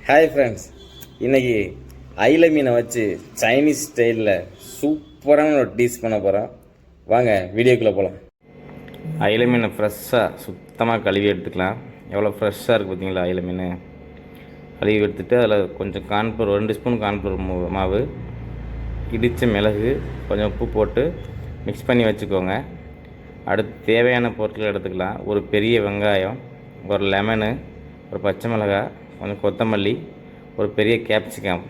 Hi friends, இன்றைக்கி அயில மீனை வச்சு சைனீஸ் ஸ்டைலில் சூப்பரான ஒரு டீஸ் பண்ண போகிறோம். வாங்க வீடியோக்குள்ளே போகலாம். அயில மீனை ஃப்ரெஷ்ஷாக சுத்தமாக கழுவி எடுத்துக்கலாம். எவ்வளோ ஃப்ரெஷ்ஷாக இருக்குது பார்த்தீங்களா? அயில மீன் கழுவி எடுத்துகிட்டு அதில் கொஞ்சம் கார்ன்ஃப்ளவர் 2 ஸ்பூன் கார்ன்ஃப்ளவர் மாவு, இடித்த மிளகு, கொஞ்சம் உப்பு போட்டு மிக்ஸ் பண்ணி வச்சுக்கோங்க. அடுத்து தேவையான பொருட்கள் எடுத்துக்கலாம். ஒரு பெரிய வெங்காயம், ஒரு லெமனு, ஒரு பச்சை மிளகாய், கொஞ்சம் கொத்தமல்லி, ஒரு பெரிய கேப்சிகம்,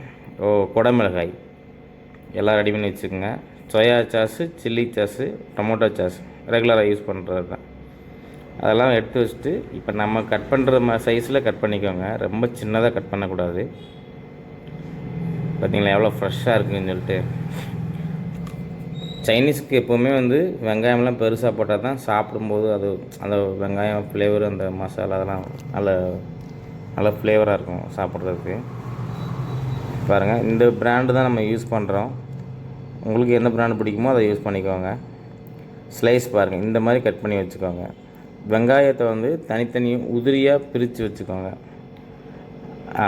குடமிளகாய் எல்லாம் ரெடி பண்ணி வச்சுக்கோங்க. Soya sauce, chilli sauce, tomato sauce ரெகுலராக யூஸ் பண்ணுறது தான். அதெல்லாம் எடுத்து வச்சுட்டு இப்போ நம்ம கட் பண்ணுற சைஸில் கட் பண்ணிக்கோங்க. ரொம்ப சின்னதாக கட் பண்ணக்கூடாது. பார்த்திங்களா எவ்வளோ ஃப்ரெஷ்ஷாக இருக்குதுன்னு சொல்லிட்டு. சைனீஸ்க்கு எப்போவுமே வெங்காயம்லாம் பெருசாக போட்டால் தான் சாப்பிடும்போது அது அந்த வெங்காயம் ஃப்ளேவர், அந்த மசாலா அதெல்லாம் நல்ல ஃப்ளேவராக இருக்கும் சாப்பிட்றதுக்கு. பாருங்கள், இந்த பிராண்டு தான் நம்ம யூஸ் பண்ணுறோம். உங்களுக்கு எந்த பிராண்டு பிடிக்குமோ அதை யூஸ் பண்ணிக்கோங்க. ஸ்லைஸ் பாருங்கள், இந்த மாதிரி கட் பண்ணி வச்சுக்கோங்க. வெங்காயத்தை தனித்தனி உதிரியாக பிரித்து வச்சுக்கோங்க.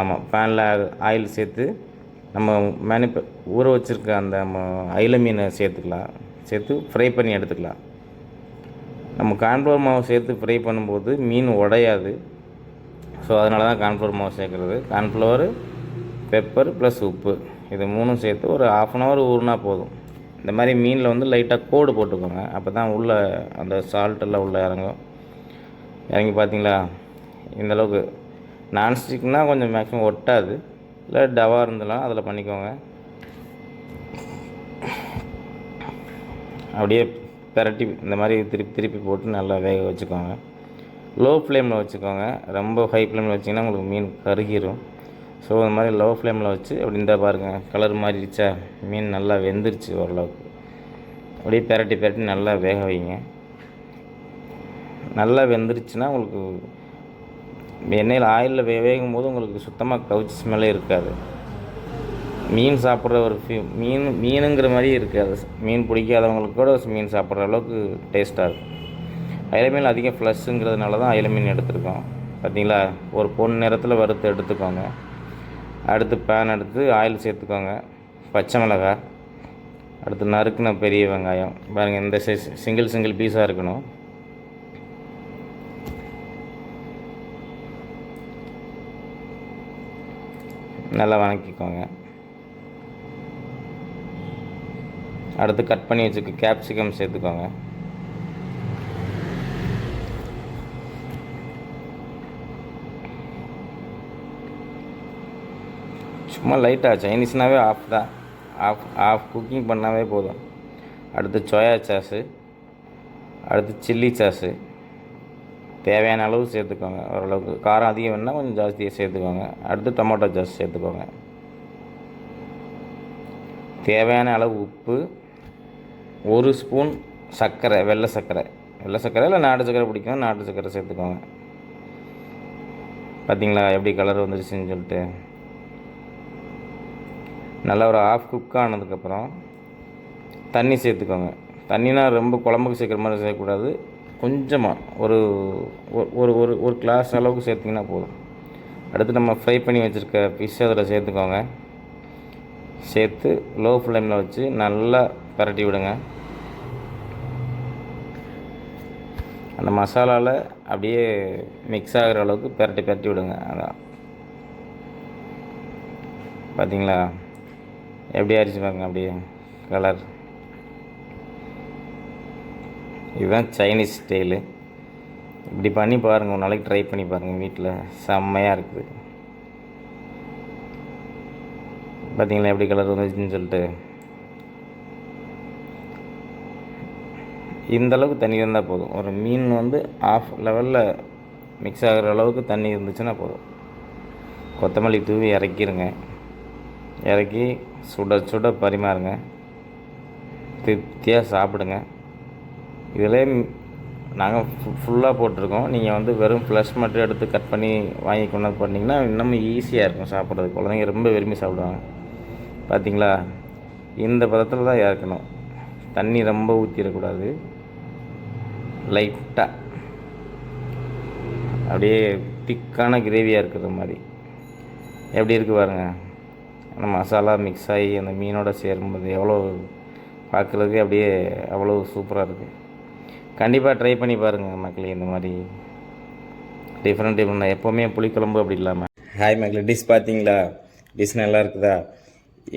ஆமாம், பேனில் ஆயில் சேர்த்து நம்ம ஊற வச்சுருக்க அந்த அயில மீனை சேர்த்து ஃப்ரை பண்ணி எடுத்துக்கலாம். நம்ம கார்ன்ஃப்ளவர் மாவு சேர்த்து ஃப்ரை பண்ணும்போது மீன் உடையாது. ஸோ அதனால தான் கார்ன்ஃப்ளவர் மாவு சேர்க்குறது. கார்ன்ஃப்ளவரு, பெப்பர் ப்ளஸ் உப்பு, இது 3 சேர்த்து ஒரு 1/2 hour ஊறினா போதும். இந்த மாதிரி மீனில் லைட்டாக கோடு போட்டுக்கோங்க. அப்போ தான் உள்ளே அந்த சால்ட்டெல்லாம் உள்ளே இறங்கி பார்த்தீங்களா இந்தளவுக்கு. நான்ஸ்டிக்னால் கொஞ்சம் மேக்ஸிமம் ஒட்டாது, இல்லை டவா இருந்தெல்லாம் அதில் பண்ணிக்கோங்க. அப்படியே பெரட்டி இந்த மாதிரி திருப்பி போட்டு நல்லா வேக வச்சுக்கோங்க. லோ ஃப்ளேமில் வச்சுக்கோங்க. ரொம்ப ஹை ஃப்ளேமில் வச்சிங்கன்னா உங்களுக்கு மீன் கருகிரும். ஸோ இந்த மாதிரி லோ ஃப்ளேமில் வச்சு அப்படி இந்த பாருங்கள், கலர் மாறிடுச்சா, மீன் நல்லா வெந்துருச்சு ஓரளவுக்கு. அப்படியே பெரட்டி நல்லா வேக வைங்க. நல்லா வெந்துருச்சுன்னா உங்களுக்கு எண்ணெயில் ஆயிலில் வேகும் போது உங்களுக்கு சுத்தமாக கவுச்சி ஸ்மெல்லே இருக்காது. மீன் சாப்பிட்ற ஒரு மீனுங்கிற மாதிரியே இருக்காது. மீன் பிடிக்காதவங்களுக்கு கூட மீன் சாப்பிட்ற அளவுக்கு டேஸ்ட்டாக இருக்கும். அயில மீன் அதிகம் ஃப்ளஷ்ஷுங்கிறதுனால தான் அயில மீன் எடுத்துருக்கோம். பார்த்திங்களா, ஒரு பொன் நிறத்தில் வறுத்து எடுத்துக்கோங்க. அடுத்து பேன் எடுத்து ஆயில் சேர்த்துக்கோங்க. பச்சை மிளகாய், அடுத்து நறுக்குன பெரிய வெங்காயம் பாருங்கள், இந்த சைஸ் சிங்கிள் பீஸாக இருக்கணும். நல்லா வதக்கிக்கோங்க. அடுத்து கட் பண்ணி வச்சுக்க கேப்சிகம் சேர்த்துக்கோங்க. சும்மா லைட்டாக, சைனீஸ்னாவே ஆஃப் தான், ஆஃப் குக்கிங் பண்ணாவே போதும். அடுத்து சோயா சாஸு, அடுத்து சில்லி சாஸு தேவையான அளவு சேர்த்துக்கோங்க. ஓரளவுக்கு காரம் அதிகம் வேணால் கொஞ்சம் ஜாஸ்தியாக சேர்த்துக்கோங்க. அடுத்து டொமேட்டோ சாஸ் சேர்த்துக்கோங்க. தேவையான அளவு உப்பு, 1 ஸ்பூன் சர்க்கரை, வெள்ளை சர்க்கரை இல்லை நாட்டு சர்க்கரை பிடிக்கும், நாட்டு சர்க்கரை சேர்த்துக்கோங்க. பார்த்திங்களா எப்படி கலர் வந்துருச்சுன்னு சொல்லிட்டு. நல்லா ஒரு ஆஃப் குக் ஆனதுக்கப்புறம் தண்ணி சேர்த்துக்கோங்க. தண்ணினா ரொம்ப குழம்புக்கு சேர்க்குற மாதிரி சேர்க்கக்கூடாது. கொஞ்சமாக ஒரு ஒரு ஒரு ஒரு கிளாஸ் அளவுக்கு சேர்த்திங்கன்னா போதும். அடுத்து நம்ம ஃப்ரை பண்ணி வச்சுருக்க ஃபிஷ் அதில் சேர்த்துக்கோங்க. சேர்த்து லோ ஃப்ளேமில் வச்சு நல்லா பரட்டி விடுங்க. அந்த மசாலாவில் அப்படியே மிக்ஸ் ஆகிற அளவுக்கு பரட்டி விடுங்க. அதான் பார்த்திங்களா எப்படி ஆயிடுச்சு பாருங்க, அப்படியே கலர். இதுதான் சைனீஸ் ஸ்டைலு. இப்படி பண்ணி பாருங்கள், ஒரு நாளைக்கு ட்ரை பண்ணி பாருங்கள். வீட்டில் செம்மையாக இருக்குது. பார்த்திங்களா எப்படி கலர் வந்துச்சுன்னு சொல்லிட்டு. இந்தளவுக்கு தண்ணி இருந்தால் போதும். ஒரு மீன் ஆஃப் லெவலில் மிக்ஸ் ஆகிற அளவுக்கு தண்ணி இருந்துச்சுன்னா போதும். கொத்தமல்லி தூவி இறக்கி சுட பரிமாறுங்க. திருப்தியாக சாப்பிடுங்க. இதில் நாங்கள் ஃபுல்லாக போட்டிருக்கோம். நீங்கள் வெறும் ஃப்ளஷ் மட்டும் எடுத்து கட் பண்ணி வாங்கி கொண்டு பண்ணிங்கன்னா இன்னமும் ஈஸியாக இருக்கும் சாப்பிட்றதுக்கு. குழந்தைங்க ரொம்ப விரும்பி சாப்பிடுவாங்க. பார்த்திங்களா, இந்த பதத்தில் தான் இறக்கணும். தண்ணி ரொம்ப ஊற்றிடக்கூடாது. லைட்டாக அப்படியே திக்கான கிரேவியாக இருக்கிற மாதிரி எப்படி இருக்குது பாருங்கள். அந்த மசாலா மிக்ஸ் ஆகி அந்த மீனோட சேரும்போது எவ்வளோ பார்க்குறதுக்கு அப்படியே அவ்வளோ சூப்பராக இருக்குது. கண்டிப்பாக ட்ரை பண்ணி பாருங்கள் மக்களே. இந்த மாதிரி டிஃப்ரெண்ட் எப்போவுமே புளிக்குழம்பு அப்படி இல்லாமல். ஹாய் மக்களே, டிஷ் பார்த்தீங்களா? டிஷ் நல்லா இருக்குதா?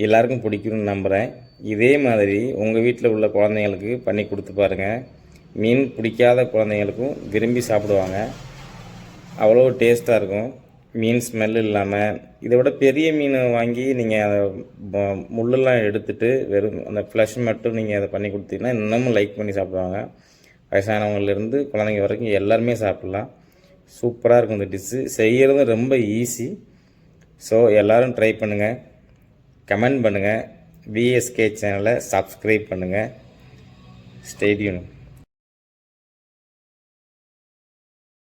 எல்லாருக்கும் பிடிக்கும்னு நம்புகிறேன். இதே மாதிரி உங்கள் வீட்டில் உள்ள குழந்தைங்களுக்கு பண்ணி கொடுத்து பாருங்கள். மீன் பிடிக்காத குழந்தைங்களுக்கும் விரும்பி சாப்பிடுவாங்க. அவ்வளோ டேஸ்ட்டாக இருக்கும். மீன் ஸ்மெல் இல்லாமல். இதை விட பெரிய மீன் வாங்கி நீங்கள் அதை முள்ளெல்லாம் எடுத்துகிட்டு வெறும் அந்த ஃப்ளஷ் மட்டும் நீங்கள் அதை பண்ணி கொடுத்தீங்கன்னா இன்னமும் லைக் பண்ணி சாப்பிடுவாங்க. வயசானவங்கலேருந்து குழந்தைங்க வரைக்கும் எல்லாருமே சாப்பிட்லாம். சூப்பராக இருக்கும் இந்த டிஷ்ஷு. செய்கிறதும் ரொம்ப ஈஸி. ஸோ எல்லோரும் ட்ரை பண்ணுங்கள், கமெண்ட் பண்ணுங்கள், விஎஸ்கே சேனலை சப்ஸ்கிரைப் பண்ணுங்கள். Stay tune.